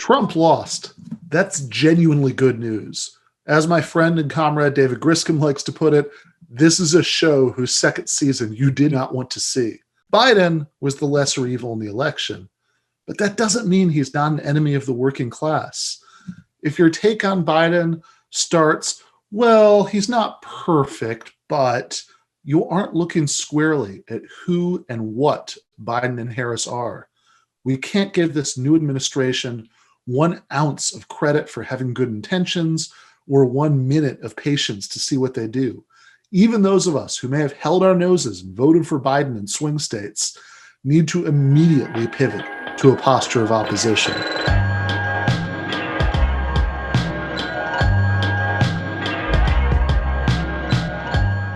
Trump lost. That's genuinely good news. As my friend and comrade David Griscom likes to put it, this is a show whose second season you did not want to see. Biden was the lesser evil in the election, but that doesn't mean he's not an enemy of the working class. If your take on Biden starts, well, he's not perfect, but you aren't looking squarely at who and what Biden and Harris are. We can't give this new administration 1 ounce of credit for having good intentions or 1 minute of patience to see what they do. Even those of us who may have held our noses and voted for Biden in swing states need to immediately pivot to a posture of opposition.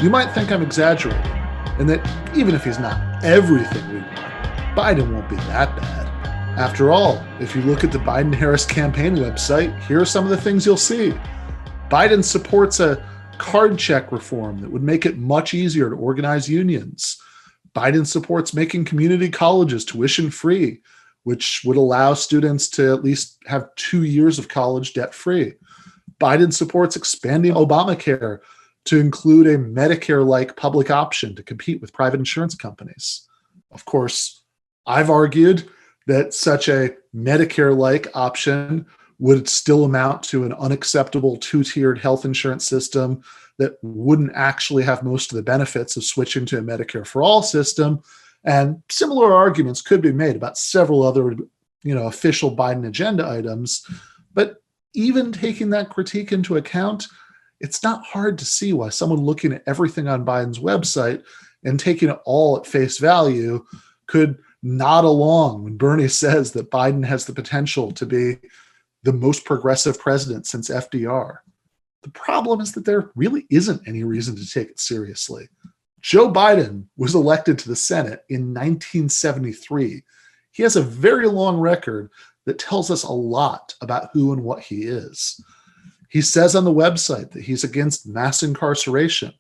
You might think I'm exaggerating, and that even if he's not everything we want, Biden won't be that bad. After all, if you look at the Biden-Harris campaign website, here are some of the things you'll see. Biden supports a card check reform that would make it much easier to organize unions. Biden supports making community colleges tuition-free, which would allow students to at least have 2 years of college debt-free. Biden supports expanding Obamacare to include a Medicare-like public option to compete with private insurance companies. Of course, I've argued that such a Medicare-like option would still amount to an unacceptable two-tiered health insurance system that wouldn't actually have most of the benefits of switching to a Medicare for all system. And similar arguments could be made about several other, official Biden agenda items. But even taking that critique into account, it's not hard to see why someone looking at everything on Biden's website and taking it all at face value could nod along when Bernie says that Biden has the potential to be the most progressive president since FDR. The problem is that there really isn't any reason to take it seriously. Joe Biden was elected to the Senate in 1973. He has a very long record that tells us a lot about who and what he is. He says on the website that he's against mass incarceration,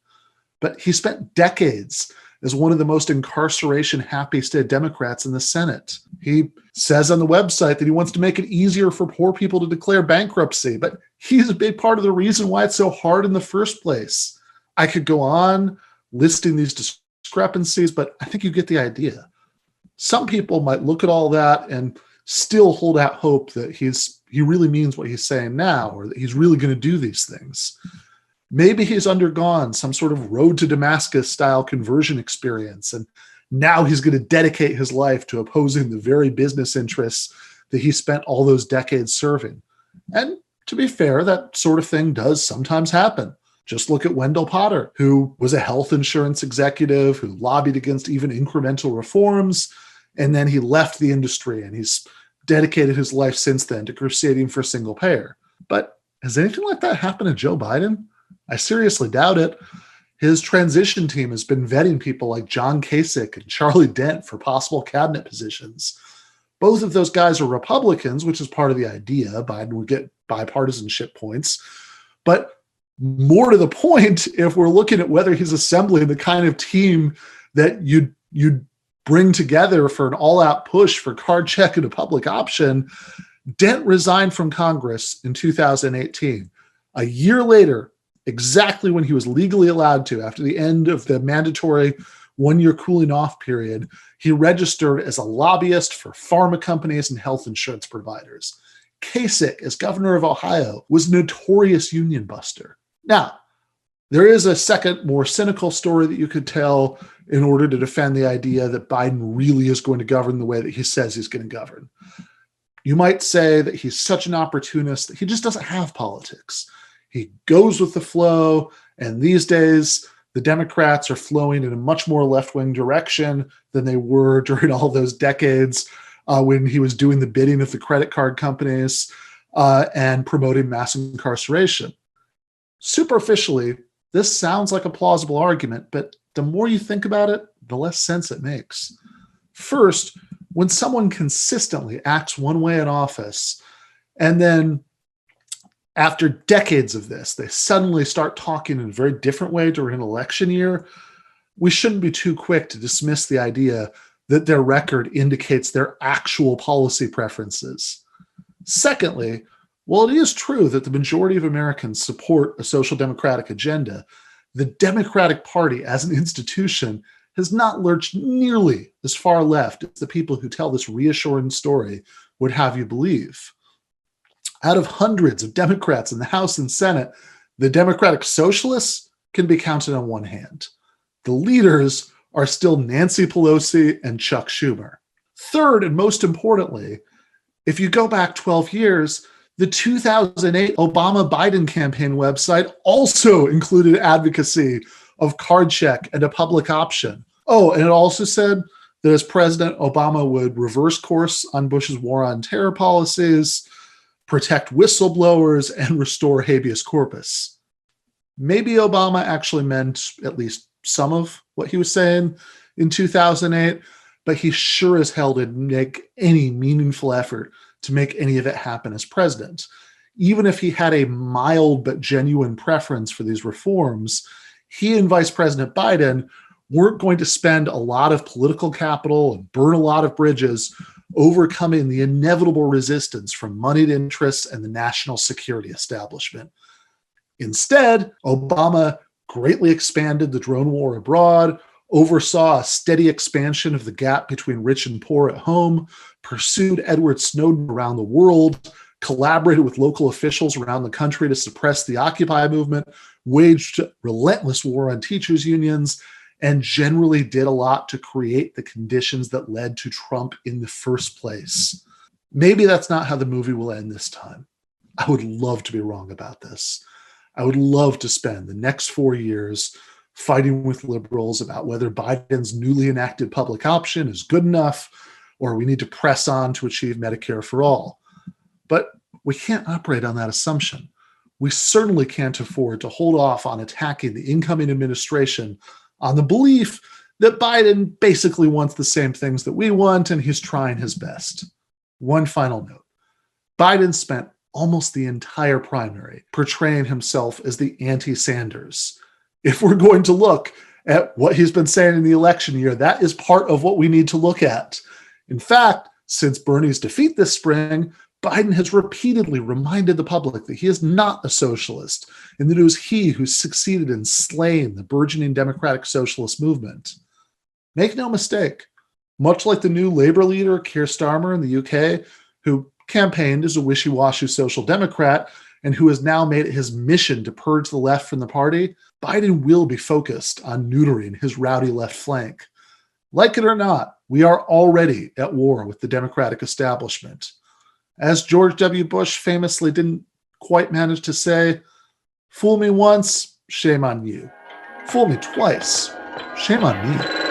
but he spent decades as one of the most incarceration-happy state Democrats in the Senate. He says on the website that he wants to make it easier for poor people to declare bankruptcy, but he's a big part of the reason why it's so hard in the first place. I could go on listing these discrepancies, but I think you get the idea. Some people might look at all that and still hold out hope that he really means what he's saying now, or that he's really going to do these things. Maybe he's undergone some sort of road to Damascus style conversion experience, and now he's going to dedicate his life to opposing the very business interests that he spent all those decades serving. And to be fair, that sort of thing does sometimes happen. Just look at Wendell Potter, who was a health insurance executive who lobbied against even incremental reforms, and then he left the industry, and he's dedicated his life since then to crusading for single payer. But has anything like that happened to Joe Biden? I seriously doubt it. His transition team has been vetting people like John Kasich and Charlie Dent for possible cabinet positions. Both of those guys are Republicans, which is part of the idea. Biden would get bipartisanship points. But more to the point, if we're looking at whether he's assembling the kind of team that you'd bring together for an all-out push for card check and a public option, Dent resigned from Congress in 2018. A year later, exactly when he was legally allowed to, after the end of the mandatory one-year cooling off period, he registered as a lobbyist for pharma companies and health insurance providers. Kasich, as governor of Ohio, was a notorious union buster. Now, there is a second, more cynical story that you could tell in order to defend the idea that Biden really is going to govern the way that he says he's going to govern. You might say that he's such an opportunist that he just doesn't have politics. He goes with the flow, and these days, the Democrats are flowing in a much more left-wing direction than they were during all those decades when he was doing the bidding of the credit card companies and promoting mass incarceration. Superficially, this sounds like a plausible argument, but the more you think about it, the less sense it makes. First, when someone consistently acts one way in office, and then after decades of this, they suddenly start talking in a very different way during an election year, we shouldn't be too quick to dismiss the idea that their record indicates their actual policy preferences. Secondly, while it is true that the majority of Americans support a social democratic agenda, the Democratic Party as an institution has not lurched nearly as far left as the people who tell this reassuring story would have you believe. Out of hundreds of Democrats in the House and Senate, the Democratic Socialists can be counted on one hand. The leaders are still Nancy Pelosi and Chuck Schumer. Third, and most importantly, if you go back 12 years, the 2008 Obama-Biden campaign website also included advocacy of card check and a public option. Oh, and it also said that as President, Obama would reverse course on Bush's war on terror policies, protect whistleblowers, and restore habeas corpus. Maybe Obama actually meant at least some of what he was saying in 2008, but he sure as hell didn't make any meaningful effort to make any of it happen as president. Even if he had a mild but genuine preference for these reforms, he and Vice President Biden weren't going to spend a lot of political capital and burn a lot of bridges overcoming the inevitable resistance from moneyed interests and the national security establishment. Instead, Obama greatly expanded the drone war abroad, oversaw a steady expansion of the gap between rich and poor at home, pursued Edward Snowden around the world, collaborated with local officials around the country to suppress the Occupy movement, waged relentless war on teachers' unions, and generally did a lot to create the conditions that led to Trump in the first place. Maybe that's not how the movie will end this time. I would love to be wrong about this. I would love to spend the next 4 years fighting with liberals about whether Biden's newly enacted public option is good enough or we need to press on to achieve Medicare for all. But we can't operate on that assumption. We certainly can't afford to hold off on attacking the incoming administration on the belief that Biden basically wants the same things that we want and he's trying his best. One final note. Biden spent almost the entire primary portraying himself as the anti-Sanders. If we're going to look at what he's been saying in the election year, that is part of what we need to look at. In fact, since Bernie's defeat this spring, Biden has repeatedly reminded the public that he is not a socialist and that it was he who succeeded in slaying the burgeoning democratic socialist movement. Make no mistake, much like the new Labour leader Keir Starmer in the UK, who campaigned as a wishy-washy social democrat and who has now made it his mission to purge the left from the party, Biden will be focused on neutering his rowdy left flank. Like it or not, we are already at war with the Democratic establishment. As George W. Bush famously didn't quite manage to say, "Fool me once, shame on you. Fool me twice, shame on me."